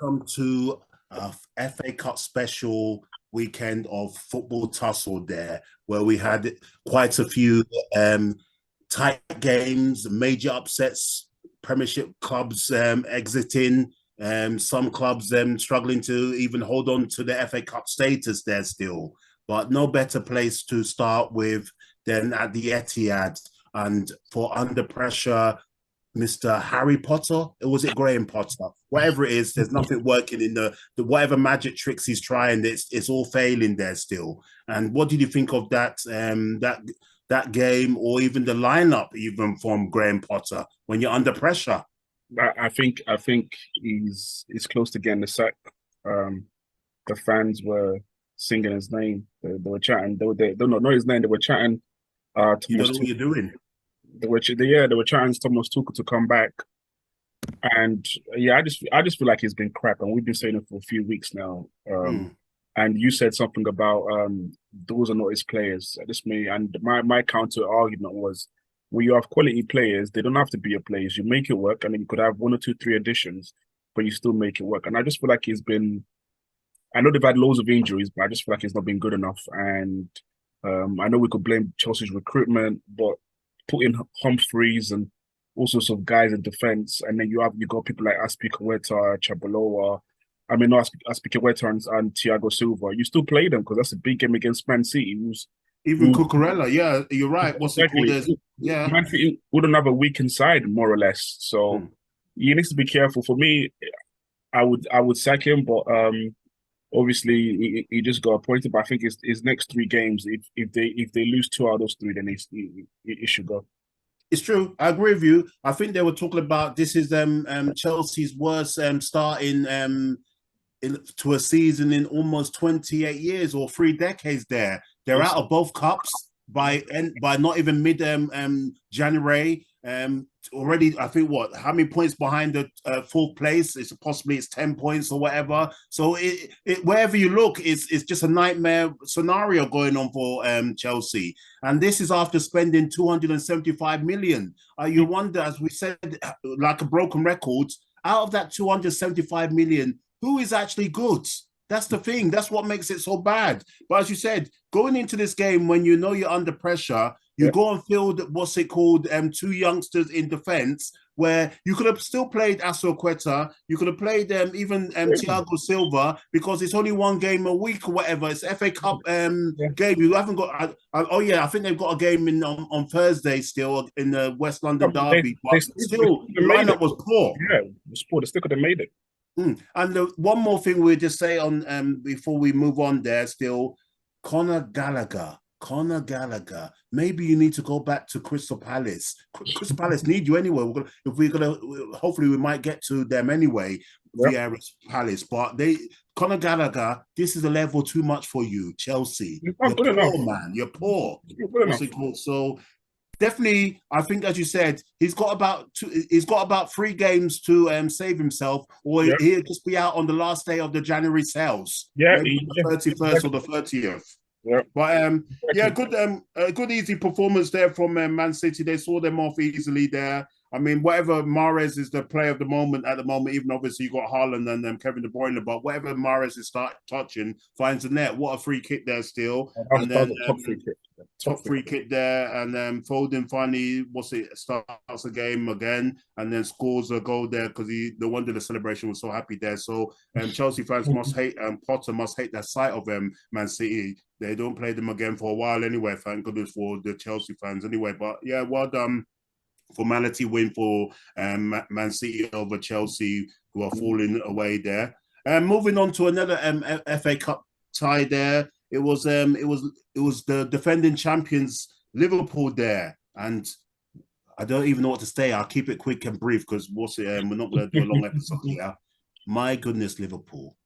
welcome to FA Cup special weekend of football tussle there, where we had quite a few tight games, major upsets, Premiership clubs exiting, some clubs struggling to even hold on to the FA Cup status there still. But no better place to start with than at the Etihad. And for under pressure, Mr. Harry Potter, or was it Graham Potter? Whatever it is, there's nothing working in the whatever magic tricks he's trying. It's all failing there still. And what did you think of that game, or even the lineup, even from Graham Potter when you're under pressure? I think he's close to getting the sack. The fans were singing his name. They were chatting. They don't know his name. They were chatting. You don't Thomas know what you're doing. They were trying Thomas Tuchel to come back, and yeah, I just feel like he's been crap, and we've been saying it for a few weeks now. And you said something about those are not his players. This me, and my counter argument was, when you have quality players, they don't have to be your players. You make it work, and then you could have one or two, three additions, but you still make it work. And I just feel like he's been. I know they've had loads of injuries, but I just feel like he's not been good enough. And I know we could blame Chelsea's recruitment, but put in Humphreys and all sorts of guys in defence, and then you got people like Aspilicueta, Chabaloa. I mean, not Aspilicueta and Thiago Silva. You still play them because that's a big game against Man City. Even Cucurella, yeah, you're right. What's exactly. it called? Yeah, Man City wouldn't have a weak inside, more or less. So he needs to be careful. For me, I would sack him, but obviously he just got appointed. But I think his next three games, if they lose two out of those three, then he should go. It's true. I agree with you. I think they were talking about this is Chelsea's worst start to a season in almost 28 years or 3 decades there. They're out of both cups by not even mid January. Already, I think how many points behind the fourth place? It's 10 points or whatever. So it wherever you look, it's just a nightmare scenario going on for Chelsea. And this is after spending 275 million. You wonder, as we said, like a broken record, out of that 275 million, who is actually good? That's the thing. That's what makes it so bad. But as you said, going into this game when you know you're under pressure, you go and field two youngsters in defence, where you could have still played Aspilicueta, you could have played even Thiago Silva, because it's only one game a week or whatever. It's FA Cup game. You haven't got. I think they've got a game on Thursday still in the West London derby. But still, the lineup was poor. Yeah, it was poor. They still could have made it. And one more thing we'll just say on before we move on there still, Conor Gallagher, maybe you need to go back to Crystal Palace. Crystal Palace need you anyway. Hopefully we might get to them anyway, via Palace. But Conor Gallagher, this is a level too much for you, Chelsea. You're poor, man. You're poor. What's it called? So definitely, I think, as you said, he's got about 3 games to save himself, or he'll just be out on the last day of the January sales. The 31st or the 30th. Yeah, but good easy performance there from Man City. They saw them off easily there. I mean, whatever, Mahrez is the player of the moment at the moment, even obviously you got Haaland and Kevin De Bruyne, but whatever Mahrez is start touching, finds the net. What a free kick there still. And then top free kick there, and Foden finally starts the game again, and then scores a goal there because no wonder the celebration was so happy there. So Chelsea fans must hate Potter must hate the sight of Man City. They don't play them again for a while anyway. Thank goodness for the Chelsea fans anyway. But yeah, well done. Formality win for Man City over Chelsea, who are falling away there. Moving on to another FA Cup tie there. It was the defending champions Liverpool there, and I don't even know what to say. I'll keep it quick and brief because we're not going to do a long episode here. My goodness, Liverpool.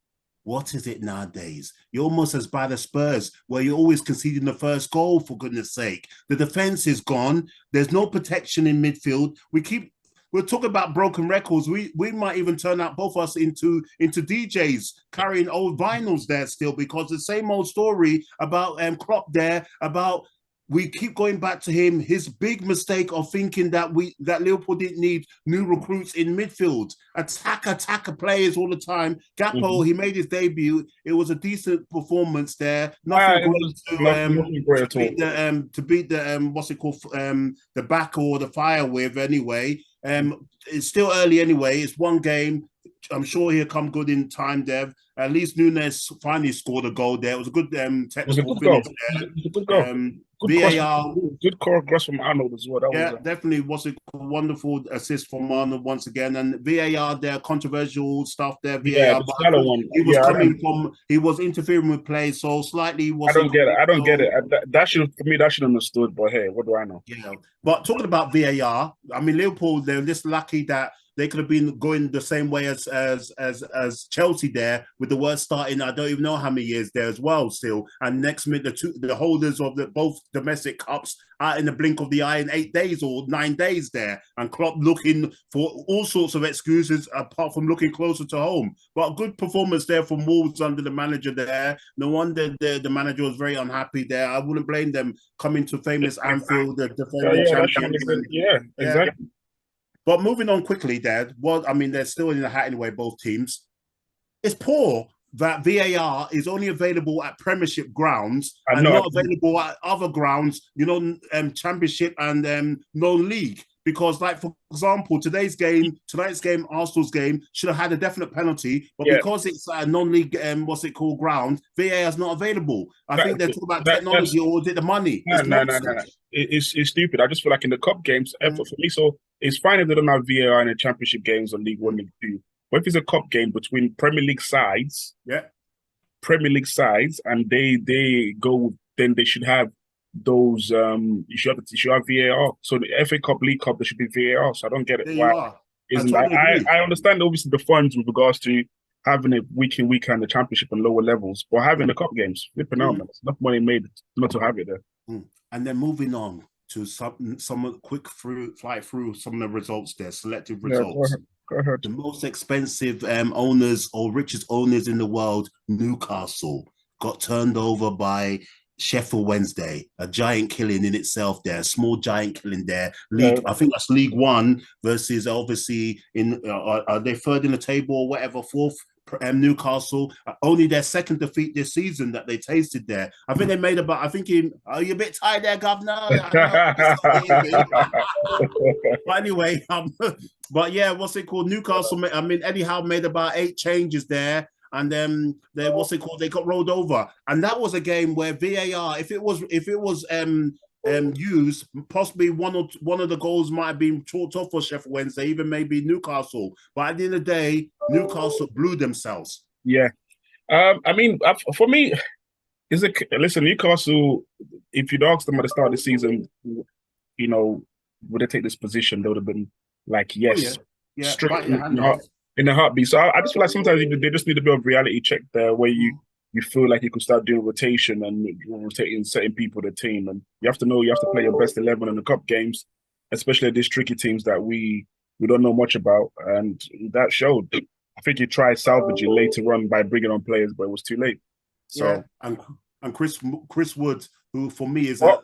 What is it nowadays? You're almost as bad as Spurs, where you're always conceding the first goal, for goodness sake. The defense is gone. There's no protection in midfield. We're talking about broken records. We might even turn out both of us into DJs carrying old vinyls there still, because the same old story about Klopp there, about we keep going back to him. His big mistake of thinking that Liverpool didn't need new recruits in midfield, attacker players all the time. Gakpo, he made his debut. It was a decent performance there. Nothing great nothing great at all. To beat the what's it called, the back or the fire with anyway. It's still early anyway. It's one game. I'm sure he'll come good in time, Dev. At least Nunes finally scored a goal there. It was a good technical finish there. It was a good goal. VAR. Good cross from Arnold as well. Definitely was a wonderful assist from Arnold once again. And VAR there, controversial stuff there. VAR, he was interfering with play, so slightly. I don't get it. That should have understood. But hey, what do I know? Yeah, but talking about VAR, I mean Liverpool, they're just lucky that they could have been going the same way as Chelsea there with the worst starting. I don't even know how many years there as well still. And next minute, the holders of both domestic cups are in the blink of the eye in 8 days or 9 days there. And Klopp looking for all sorts of excuses apart from looking closer to home. But a good performance there from Wolves under the manager there. No wonder the manager was very unhappy there. I wouldn't blame them coming to famous Anfield, the defending champion. Yeah, exactly. But moving on quickly, Dad. Well, I mean, they're still in the hat anyway, both teams. It's poor that VAR is only available at Premiership grounds and not available at other grounds, Championship and non-league. Because, like, for example, tonight's game, Arsenal's game, should have had a definite penalty, but because it's a non-league, ground, VAR is not available. I think they're talking about technology or is it the money? No. It's stupid. I just feel like in the cup games, for me, so it's fine if they don't have VAR in the Championship games or League 1, League 2. But if it's a cup game between Premier League sides, and they go, then they should have those. You should have VAR. So the FA Cup, League Cup, there should be VAR. So I don't get it. Why isn't I understand obviously the funds with regards to having it week in, week out in the Championship and lower levels, but having the cup games, flipping out, man. It's enough money made not to have it there. And then moving on to some quick fly through some of the results there, selective results. Go ahead. The most expensive owners or richest owners in the world, Newcastle, got turned over by Sheffield Wednesday. A giant killing in itself there, a small giant killing there. I think that's League One versus obviously are they third in the table or whatever, fourth. Newcastle, only their second defeat this season that they tasted there. I think they made about, are you a bit tired there, Governor? But anyway, but yeah, what's it called? Newcastle, Eddie Howe made about 8 changes there. And then they got rolled over. And that was a game where VAR, if it was used, possibly one of the goals might have been chalked off for Sheffield Wednesday, even maybe Newcastle. But at the end of the day, Newcastle blew themselves. Yeah. For me, listen, Newcastle, if you'd asked them at the start of the season, would they take this position, they would have been like, yes. Straight in a heartbeat. So I just feel like sometimes they just need a bit of reality check there where you feel like you could start doing rotation and rotating certain people to the team. And you have to play your best 11 in the cup games, especially these tricky teams that we don't know much about. And that showed. I think you tried salvaging later on by bringing on players, but it was too late. So and Chris Wood, who for me is a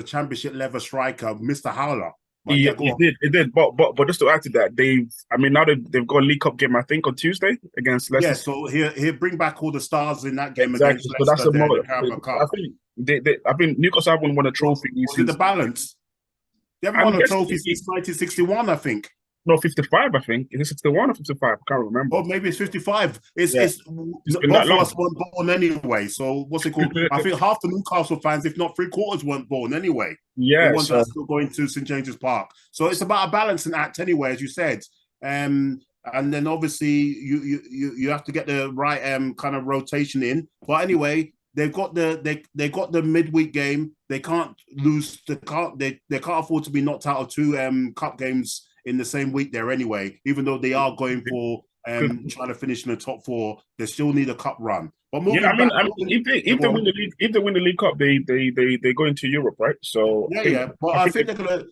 championship level striker, Mr. Howler. It did. But just to add to that, now they've got a League Cup game, I think, on Tuesday against Leicester. Yeah, so he'll bring back all the stars in that game against Leicester. So that's I think Newcastle haven't won a trophy. Was it the balance? They haven't won a trophy since 1961, I think. No, 55, I think. Is it 61 or 55? I can't remember. Oh, maybe it's 55. It's both of us weren't born anyway. So what's it called? I think half the Newcastle fans, if not 3/4, weren't born anyway. Yeah. The ones that are still going to St. James's Park. So it's about a balancing act anyway, as you said. And then obviously you have to get the right kind of rotation in. But anyway, they've got the midweek game. They can't lose. They can't afford to be knocked out of 2 cup games in the same week there anyway, even though they are going for trying to finish in the top 4, they still need a cup run. But if they win the League Cup, they go into Europe, right? So But I think they're gonna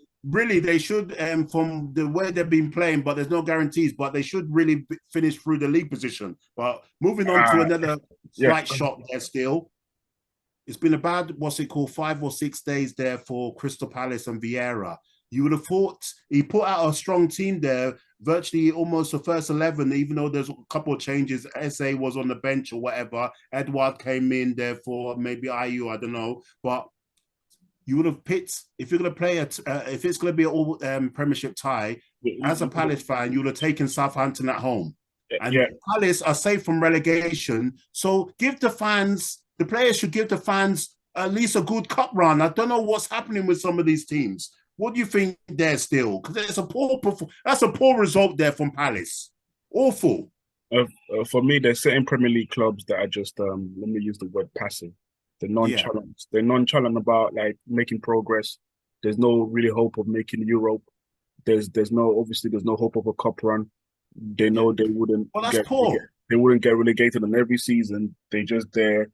they should from the way they've been playing, but there's no guarantees. But they should really finish through the league position. But moving on to another slight shock there still. it's been about, what's it called, 5 or 6 days there for Crystal Palace and Vieira. You would have thought he put out a strong team there, virtually almost the first 11, even though there's a couple of changes. SA was on the bench or whatever. Edouard came in there for maybe IU, I don't know. But you would have picked, if you're going to play if it's going to be an all Premiership tie, as a Palace fan, you would have taken Southampton at home. And Palace are safe from relegation. So give the fans, the players should give the fans at least a good cup run. I don't know what's happening with some of these teams. What do you think there still? Because that's a poor result there from Palace. Awful. For me, there's certain Premier League clubs that are just, let me use the word passive. They're nonchalant. Yeah. They're nonchalant about like making progress. There's no really hope of making Europe. There's no hope of a cup run. They know they wouldn't. Well, that's poor. They wouldn't get relegated on every season. They just there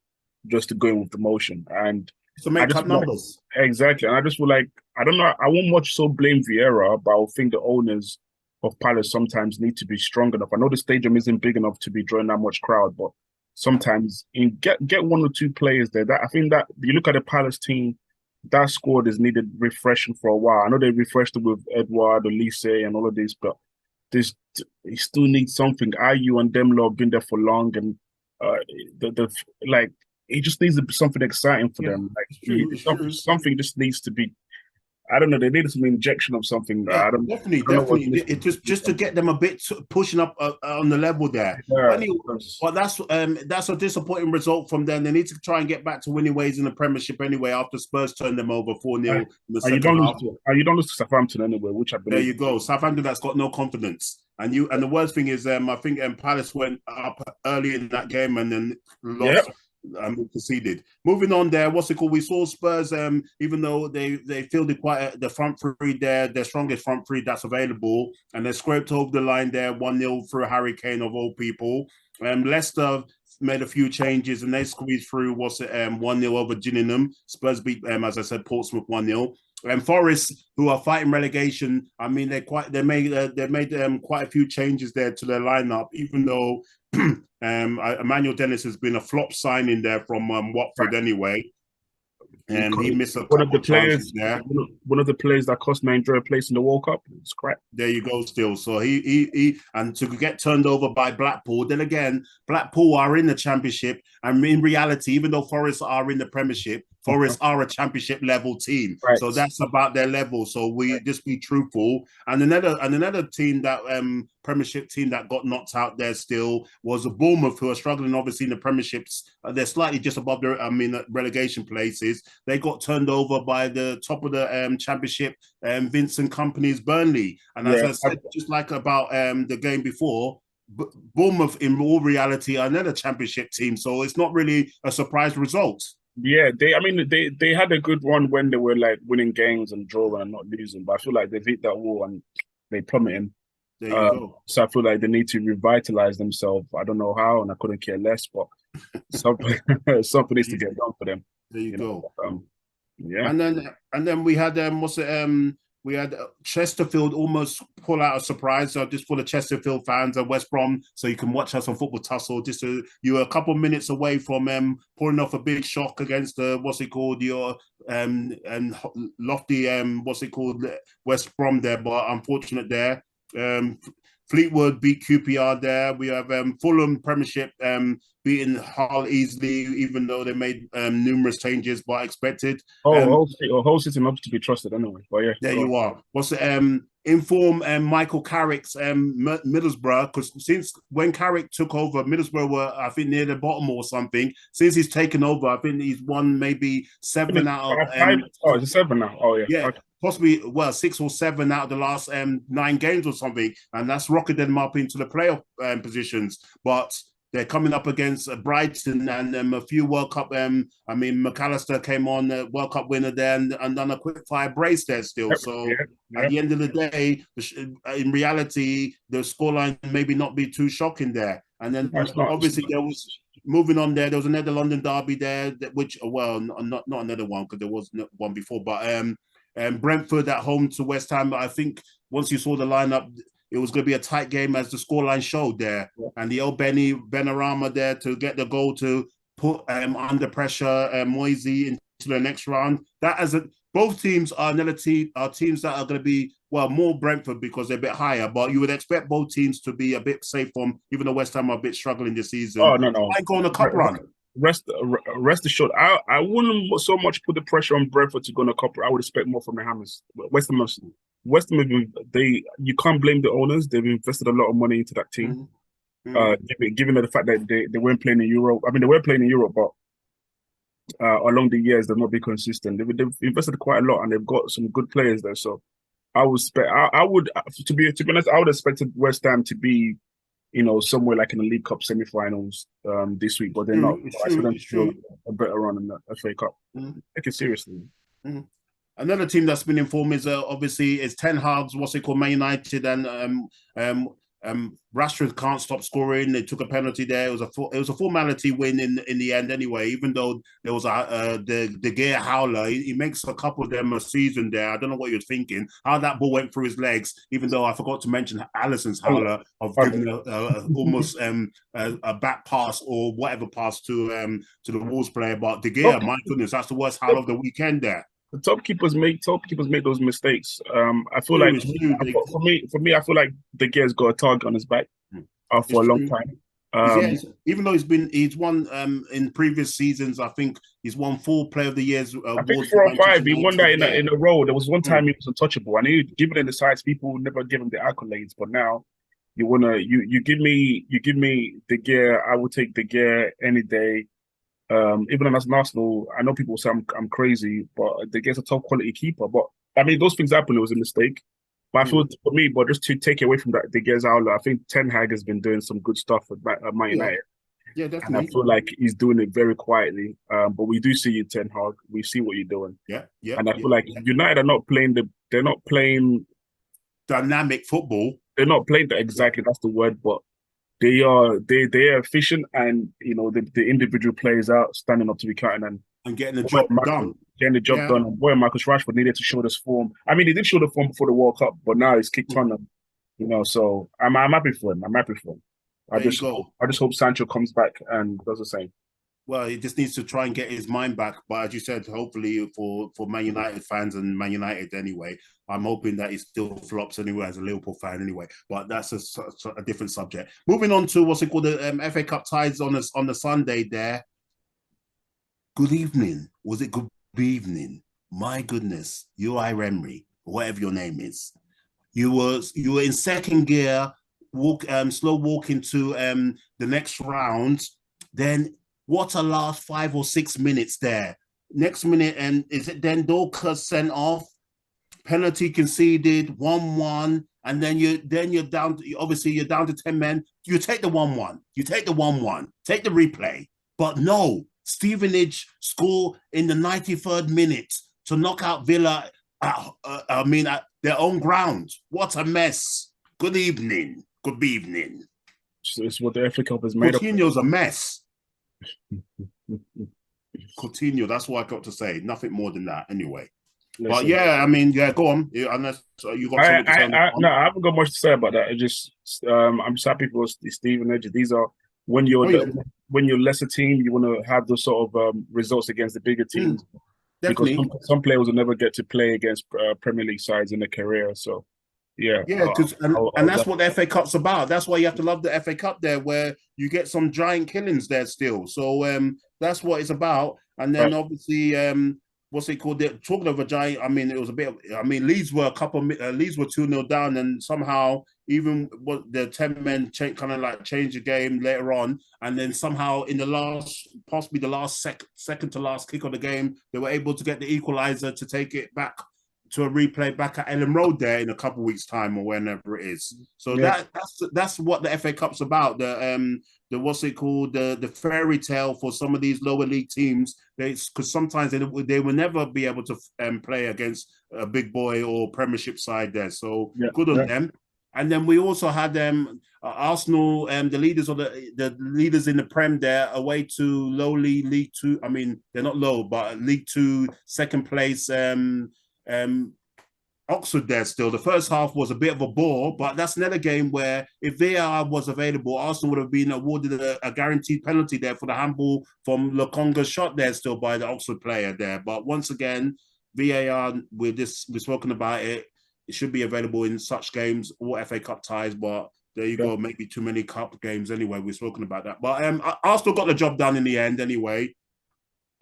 just to go in with the motion and to make up numbers. Like, exactly. And I just feel like, I don't know, I won't much so blame Vieira, but I think the owners of Palace sometimes need to be strong enough. I know the stadium isn't big enough to be drawing that much crowd, but sometimes you get one or two players there. That I think that you look at the Palace team, that squad is needed refreshing for a while. I know they refreshed it with Edouard, Elise, and all of this, but he still needs something. IU and them lot have been there for long, and it just needs to be something exciting for them. Like something just needs to be. I don't know. They need some injection of something. Yeah, definitely. It just to get them a bit pushing up on the level there. Yeah, but that's a disappointing result from them. They need to try and get back to winning ways in the Premiership anyway. After Spurs turned them over 4-0. You don't lose to Southampton anyway, which I believe. There you go. Southampton that's got no confidence. And the worst thing is, I think Palace went up early in that game and then lost. Yep. Conceded. Moving on there, what's it called? We saw Spurs, even though they fielded quite the front three there, their strongest front three that's available, and they scraped over the line there, 1-0 through Harry Kane of all people. Leicester made a few changes and they squeezed through, 1-0 over Gillingham. Spurs beat, as I said, Portsmouth 1-0. And Forest, who are fighting relegation, I mean, they made quite a few changes there to their lineup, even though Emmanuel Dennis has been a flop signing there from Watford anyway. And he missed a couple of chances there. One of the players that cost Nigeria a place in the World Cup. It's crap. There you go still. So he and to get turned over by Blackpool. Then again, Blackpool are in the Championship. And in reality, even though Forest are in the Premiership, Forest are a Championship level team. Right. So that's about their level. So we just be truthful. And another team that Premiership team that got knocked out there still was Bournemouth, who are struggling obviously in the Premierships. They're slightly just above the relegation places. They got turned over by the top of the Championship, Vincent Kompany's Burnley. And as I said, just like about the game before, Bournemouth in all reality are another Championship team. So it's not really a surprise result. Yeah, they had a good run when they were like winning games and drawing and not losing, but I feel like they've hit that wall and they plummeting. There you go. So I feel like they need to revitalize themselves. I don't know how, and I couldn't care less, but something needs to get done for them. There you go. Yeah, and then we had we had Chesterfield almost pull out a surprise. So just for the Chesterfield fans and West Brom, so you can watch us on Football Tussle. You were a couple of minutes away from pulling off a big shock against your lofty West Brom there, but unfortunate there. Fleetwood beat QPR there. We have Fulham Premiership beating Hull easily, even though they made numerous changes, but expected. Hull City not to be trusted anyway. But yeah, there you are. What's inform Michael Carrick's Middlesbrough, because since when Carrick took over, Middlesbrough were, I think, near the bottom or something. Since he's taken over, I think he's won maybe 7 out of it's 7 now. Oh yeah. Yeah. Okay. Possibly, 6 or 7 out of the last 9 games or something, and that's rocketed them up into the playoff positions. But they're coming up against Brighton and a few World Cup. McAllister came on, World Cup winner there, and done a quick fire brace there still. So at the end of the day, in reality, the scoreline maybe not be too shocking there. And then obviously there was. Moving on there was another London derby there, which not another one because there was one before, but Brentford at home to West Ham. I think once you saw the lineup, it was going to be a tight game as the scoreline showed there. Yeah. And the old Benrahma there to get the goal to put under pressure Moisey into the next round. Both teams are another team are teams that are going to be more Brentford because they're a bit higher, but you would expect both teams to be a bit safe from, even though West Ham are a bit struggling this season. Oh no. I go on a cup run. Rest assured, I wouldn't so much put the pressure on Brentford to go on a cup. I would expect more from the Hammers. West Ham have been, you can't blame the owners. They've invested a lot of money into that team. Given the fact that they weren't playing in Europe. I mean, they were playing in Europe, but along the years they've not been consistent. They've invested quite a lot, and they've got some good players there. So I would expect, to be honest, I would expect West Ham to be, somewhere like in the League Cup semi-finals this week, but they're not. I expect them to do a better run in the FA Cup. Take it seriously. Another team that's been informed is obviously is Ten Hag's Man United, and Rashford can't stop scoring. They took a penalty there. It was a formality win in the end anyway. Even though there was the De Gea howler, he makes a couple of them a season there. I don't know what you're thinking. How that ball went through his legs. Even though I forgot to mention Alisson's howler of giving almost a back pass or whatever pass to the Wolves player. But De Gea, my goodness, that's the worst howler of the weekend there. The top keepers make those mistakes. I feel like for me, I feel like De Gea's got a target on his back for a long time. Even though he's won in previous seasons, I think he's won 4 Player of the Years. I think 4 or 5. He won that in a row. There was one time he was untouchable, and given in the sides, people never give him the accolades. But now you give me De Gea, I will take De Gea any day. Even as an Arsenal, I know people say I'm crazy, but De Gea's a top quality keeper. But I mean, those things happen. It was a mistake. But I feel for me, but just to take away from that De Gea's outlet, I think Ten Hag has been doing some good stuff at Man United. Yeah, definitely. And I feel like he's doing it very quietly. But we do see you, Ten Hag. We see what you're doing. Yeah. And I feel like United are not playing they're not playing dynamic football. They're not playing that exactly. That's the word, but they are efficient, and the individual players out standing up to be counted and getting the job done. Getting the job done. And boy, Marcus Rashford needed to show this form. I mean, he did show the form before the World Cup, but now he's kicked on them. So I'm happy for him. I just hope Sancho comes back and does the same. Well, he just needs to try and get his mind back. But as you said, hopefully for Man United fans and Man United anyway, I'm hoping that he still flops anyway as a Liverpool fan anyway. But that's a different subject. Moving on to the FA Cup ties on the Sunday there. Good evening. Was it good evening? My goodness, Unai Emery, whatever your name is. You were in second gear, slow walk into the next round. Then what a last 5 or 6 minutes there. Next minute, and is it then Dorcas sent off? Penalty conceded, 1-1, and then you're down. Obviously, you're down to 10 men. You take the 1-1. You take the 1-1. Take the replay. But no, Stevenage score in the 93rd minute to knock out Villa. At their own ground. What a mess. Good evening. Good evening. It's what the FA Cup is made of. Coutinho's a mess. Coutinho, that's what I got to say. Nothing more than that, anyway. Listen, but go on. Unless you got something to say. No, I haven't got much to say about that. I'm just happy for Stevenage. These are when you're lesser team, you want to have those sort of results against the bigger teams. Definitely. Because some players will never get to play against Premier League sides in their career. So. Yeah, and that's what the FA Cup's about. That's why you have to love the FA Cup there, where you get some giant killings there still. So that's what it's about. And then obviously, what's it called? Talking of a giant, I mean, it was a bit. I mean, Leeds were 2-0 down, and somehow even the 10 men changed the game later on, and then somehow in possibly the last second to last kick of the game, they were able to get the equalizer to take it back to a replay back at Ellen Road there in a couple of weeks' time or whenever it is. So that's what the FA Cup's about. The fairy tale for some of these lower league teams. Because sometimes they will never be able to play against a big boy or Premiership side there. So good on them. And then we also had Arsenal, the leaders in the Prem there, away to lowly League Two. I mean, they're not low, but League Two second place. Oxford there still. The first half was a bit of a bore, but that's another game where if VAR was available, Arsenal would have been awarded a guaranteed penalty there for the handball from Lokonga's shot there still by the Oxford player there. But once again, VAR, we've spoken about it. It should be available in such games, all FA Cup ties, but there you go, maybe too many cup games anyway. We've spoken about that. But Arsenal got the job done in the end anyway.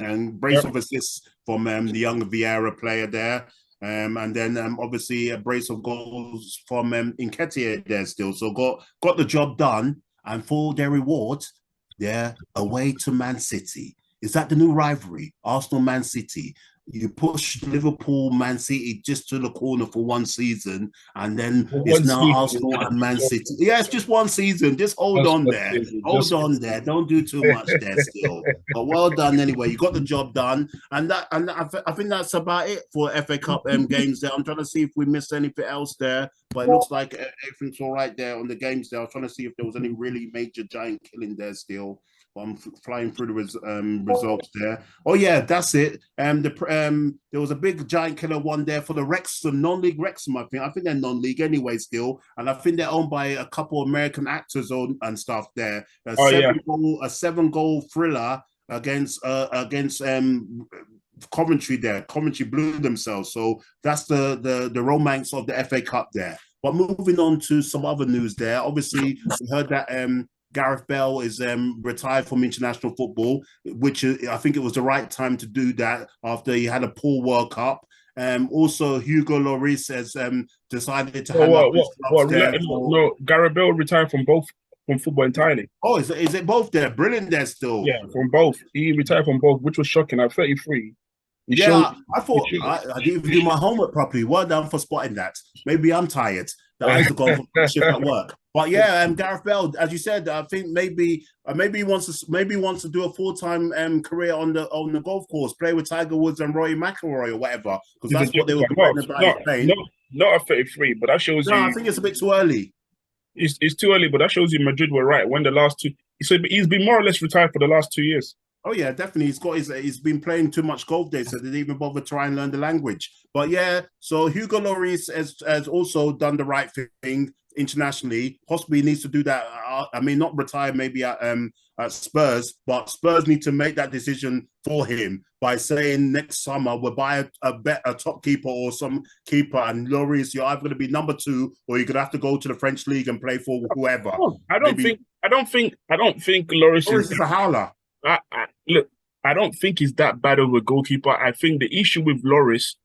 And brace of assists from the young Vieira player there. And then obviously a brace of goals from Nketiah there still. So got the job done. And for their reward, they're away to Man City. Is that the new rivalry? Arsenal-Man City. You push Liverpool, Man City just to the corner for one season, and then it's now Arsenal and Man City. Yeah, it's just one season. Just hold on there. Hold on there. Don't do too much there still. But well done anyway. You got the job done. And I think that's about it for FA Cup games there. I'm trying to see if we missed anything else there. But it looks like everything's all right there on the games there. I was trying to see if there was any really major giant killing there still. I'm flying through the results there. Oh yeah, that's it. There was a big giant killer one there for the Wrexham, non-league Wrexham. I think they're non-league anyway still, and I think they're owned by a couple of American actors and stuff there. A 7-goal thriller against Coventry there. Coventry blew themselves, so that's the romance of the FA Cup there. But moving on to some other news there. Obviously, we heard that Gareth Bale is retired from international football, which I think it was the right time to do that after he had a poor World Cup. Also, Hugo Lloris has decided to hang up his gloves there. No, Gareth Bale retired from football entirely. Oh, is it both there? Brilliant there still. Yeah, from both. He retired from both, which was shocking. At 33. I thought I didn't even do my homework properly. Well done for spotting that. Maybe I'm tired. The eyes are gone from shift at work. But yeah, Gareth Bale, as you said, I think maybe he wants to do a full-time career on the golf course, play with Tiger Woods and Rory McIlroy or whatever, because that's what they were complaining about playing. Not at 33, but that shows you. I think it's a bit too early. It's too early, but that shows you Madrid were right when the last two. So he's been more or less retired for the last 2 years. Oh yeah, definitely. He's been playing too much golf days, so they didn't even bother to try and learn the language. But yeah, so Hugo Lloris has also done the right thing internationally. Possibly needs to do that. I mean, not retire maybe at Spurs, but Spurs need to make that decision for him by saying next summer we'll buy a top keeper or some keeper, and Lloris, you're either going to be number 2 or you're going to have to go to the French league and play for whoever. I don't think Lloris is a howler. Look, I don't think he's that bad of a goalkeeper. I think the issue with Lloris,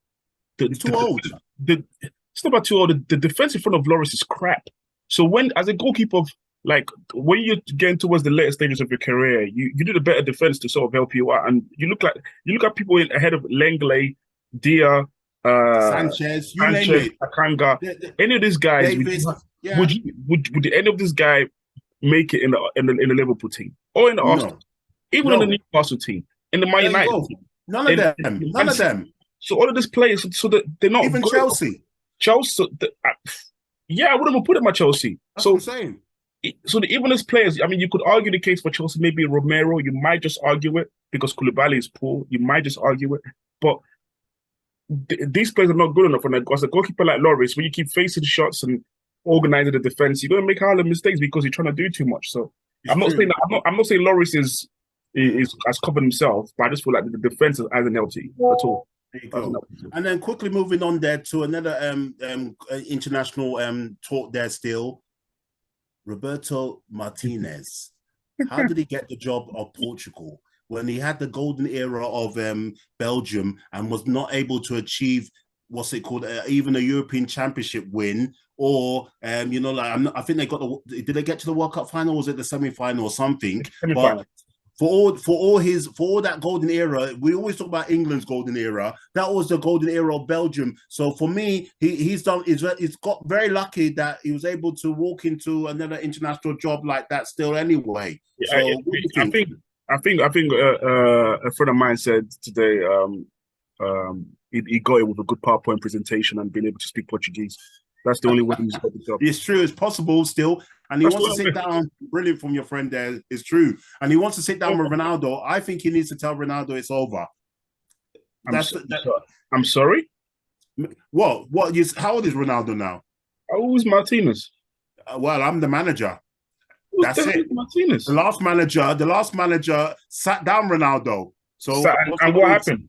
he's too old. It's not about too old. The defense in front of Lloris is crap. So when, as a goalkeeper, like when you're getting towards the later stages of your career, you do the better defense to sort of help you out. And you look at people ahead of Lenglet, Dia, Sanchez, name it. Akanga. Any of these guys, would any of this guy make it in the Liverpool team or in the Arsenal? Even in the Newcastle team, in the Man United team. None of them. So all of these players, so that they're not even good. Chelsea. I wouldn't have put him at Chelsea. That's what I'm saying. So even as players, I mean, you could argue the case for Chelsea. Maybe Romero, you might just argue it because Koulibaly is poor. You might just argue it, but these players are not good enough. And as a goalkeeper like Lloris, when you keep facing shots and organizing the defense, you're going to make harder mistakes because you're trying to do too much. So I'm not saying Lloris has covered himself, but I just feel like the defense hasn't helped at all. There you go. And then quickly moving on there to another international talk there still. Roberto Martinez. How did he get the job of Portugal when he had the golden era of Belgium and was not able to achieve what's it called, even a European Championship win, or I think they got did they get to the World Cup final? Or was it the semi-final or something? But for all that golden era, we always talk about England's golden era. That was the golden era of Belgium. So for me, he's got very lucky that he was able to walk into another international job like that still anyway. So I think a friend of mine said today he got it with a good PowerPoint presentation and being able to speak Portuguese. That's the only way he's got the job. It's true. It's possible still. And he wants to sit down. Brilliant from your friend there. It's true. And he wants to sit down with Ronaldo. I think he needs to tell Ronaldo it's over. I'm sorry? What is? How old is Ronaldo now? Who's Martinez? Well, I'm the manager. Who's the That's hell it. is Martinez? The last manager sat down Ronaldo. So, So and what happened?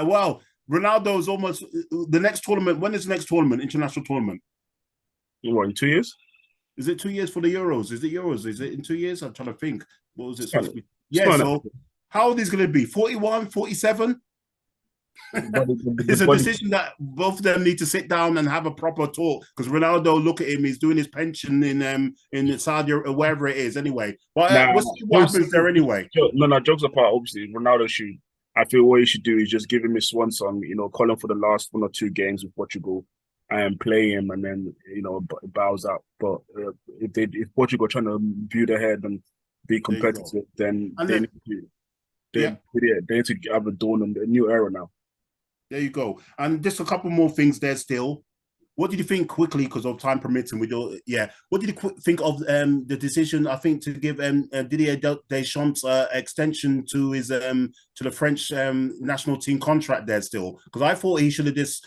well, Ronaldo is almost the next tournament. When is the next tournament? International tournament? What, in 2 years? Is it 2 years for the Euros? Is it Euros? Is it in 2 years? I'm trying to think. What was it It's supposed not, to be? it's Yeah. not So how old is going to be? 41, 47? It's a body. decision that both of them need to sit down and have a proper talk. Because Ronaldo, look at him, he's doing his pension in Saudi or wherever it is. Anyway, but Nah, we'll see what happens there anyway. no, jokes apart. Obviously, Ronaldo should. I feel what he should do is just give him his swan song. Call him for the last 1 or 2 games with Portugal and play him, and then bows out. But if Portugal are trying to build ahead and be competitive, then they need to have a dawn on the new era now. There you go. And just a couple more things there still. What did you think quickly, because of time permitting? What did you think of the decision? I think to give Didier Deschamps extension to his to the French national team contract there still, because I thought he should have just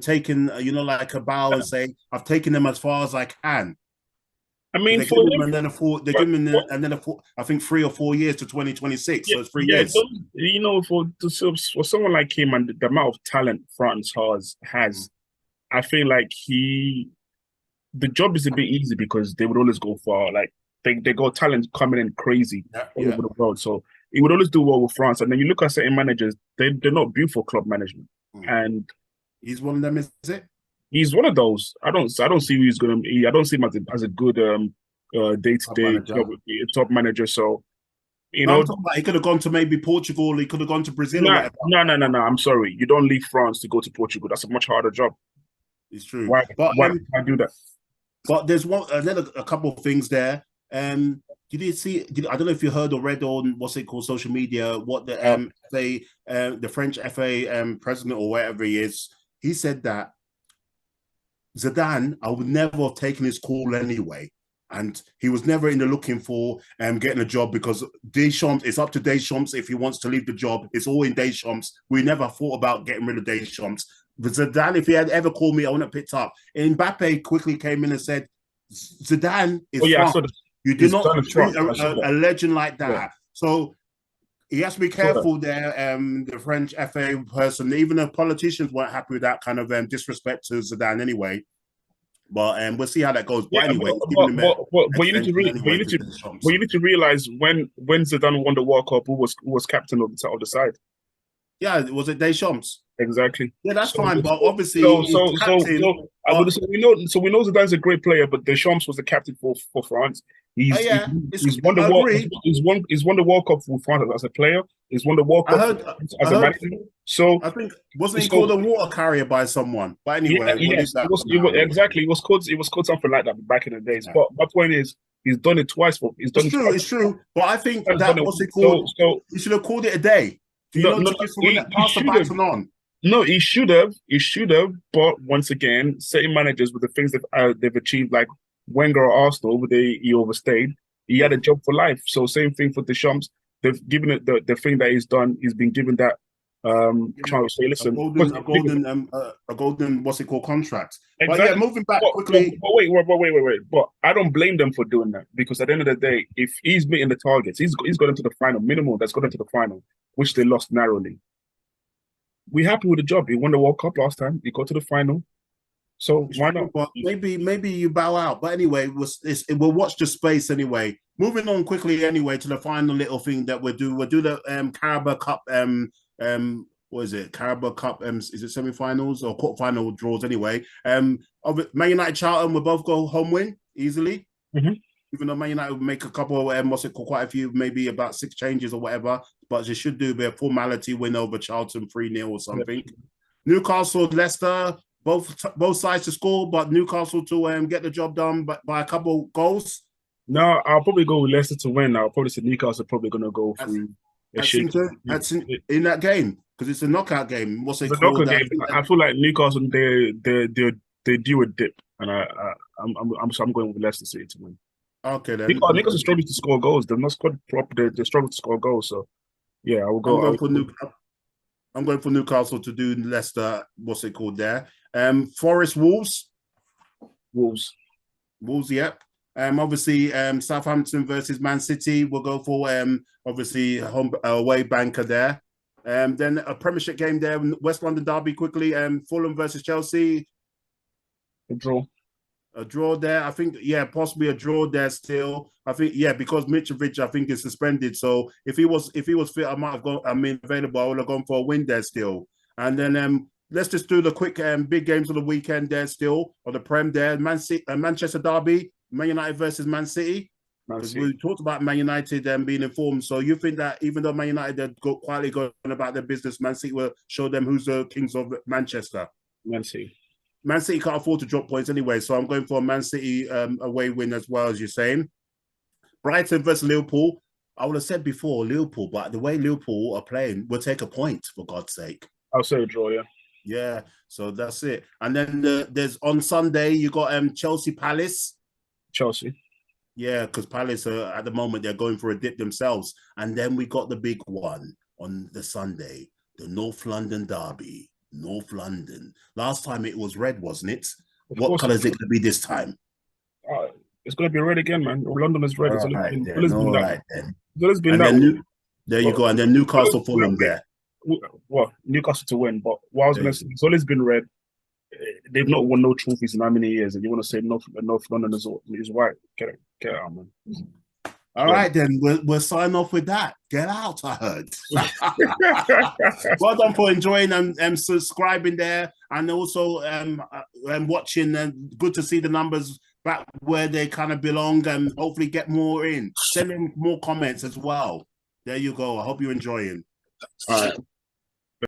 taken like a bow and say, I've taken them as far as I can. I mean, they give him and then I think 3 or 4 years to 2026. So it's 3 years. For someone like him and the amount of talent France has, I feel like the job is a bit easy because they would always go for they got talent coming in crazy all over the world. So he would always do well with France. And then you look at certain managers, they're not built for club management. And he's one of them, is it? He's one of those. I don't see who he's going to. I don't see him as a good day-to-day top manager. So I'm talking about he could have gone to maybe Portugal. He could have gone to Brazil. No. I'm sorry. You don't leave France to go to Portugal. That's a much harder job. It's true. Why do that? But there's a couple of things there. Did you see? I don't know if you heard or read on social media, what the the French FA president or whatever he is, he said that Zidane, I would never have taken his call anyway. And he was never in the looking for getting a job, because Deschamps, it's up to Deschamps if he wants to leave the job. It's all in Deschamps. We never thought about getting rid of Deschamps. But Zidane, if he had ever called me, I wouldn't have picked up. Mbappe quickly came in and said, Zidane is France. You do not treat a legend like that. Yeah. So he has to be careful there, the French FA person. Even the politicians weren't happy with that kind of disrespect to Zidane anyway. But we'll see how that goes. But anyway, you need to realize when Zidane won the World Cup, who was captain of the side? Yeah, was it Deschamps? Exactly. Yeah, that's fine. But obviously, we know Zidane's a great player, but Deschamps was the captain for France. He's won the World Cup with France as a player. He's won the World Cup as a manager. So I think wasn't he called a water carrier by someone? But anyway, it was called something like that back in the days. Yeah. But my point is, he's done it twice. It's true. But I think that what's it called? He should have called it a day. Pass the baton on. No, he should have. But once again, certain managers with the things that they've achieved, like Wenger or Arsenal, he overstayed. He had a job for life. So same thing for Deschamps. They've given it the thing that he's done. He's been given that chance to say, listen, a golden what's it called contract. Exactly. But yeah, moving back quickly. But wait. But I don't blame them for doing that, because at the end of the day, if he's meeting the targets, he's got into the final minimum. That's got into the final, which they lost narrowly. We're happy with the job. He won the World Cup last time. He got to the final. So why not? But maybe you bow out. But anyway, we'll watch the space anyway. Moving on quickly anyway to the final little thing that we'll do. We'll do the Carabao Cup. What is it? Carabao Cup. Is it semi-finals or quarter-final draws anyway? Man United, Charlton will both go home win easily. Mm-hmm. Even though Man United will make a couple of quite a few, maybe about 6 changes or whatever, but they should do a formality win over Charlton 3-0 or something. Yeah. Newcastle, Leicester, both sides to score, but Newcastle to get the job done by a couple of goals. No, I'll probably go with Leicester to win. I'll probably say Newcastle probably going to go through. That's in that game, because it's a knockout game. What's it called? Game. I feel like Newcastle they do a dip, and I'm going with Leicester City to win. Okay, then. Newcastle struggle to score goals. They're not scored proper. They struggle to score goals. So, yeah, I will go. I'm going for Newcastle to do Leicester. What's it called there? Forest Wolves. Wolves. Wolves, yep. Obviously, Southampton versus Man City. We'll go for obviously home away banker there. Then a Premiership game there, West London derby quickly. Fulham versus Chelsea. A draw. A draw there. I think, yeah, possibly a draw there still. I think, yeah, because Mitrovic, I think, is suspended. So if he was fit, I might have gone. I mean, available. I would have gone for a win there still. And then let's just do the quick big games of the weekend there still, or the Prem there. Manchester derby, Man United versus Man City. Because we talked about Man United being informed. So you think that even though Man United are quietly going about their business, Man City will show them who's the kings of Manchester? Man City. Man City can't afford to drop points anyway, so I'm going for a Man City away win as well, as you're saying. Brighton versus Liverpool. I would have said before Liverpool, but the way Liverpool are playing, we'll take a point, for God's sake. I'll say a draw, yeah. Yeah, so that's it. And then there's on Sunday, you got Chelsea Palace. Chelsea. Yeah, because Palace at the moment, they're going for a dip themselves. And then we got the big one on the Sunday, the North London derby. North London. Last time it was red, wasn't it? What colour is it going to be this time? It's going to be red again, man. London is red. All right, then. There you go. And then Newcastle Fulham there. Well, Newcastle to win, but what I was going to say, it's always been red. They've not won no trophies in how many years? And you want to say North London is white? Get it out, man. All right, then we'll sign off with that. Get out, I heard. Well done for enjoying and subscribing there, and also watching. Good to see the numbers back where they kind of belong, and hopefully get more in. Send in more comments as well. There you go. I hope you're enjoying. All right.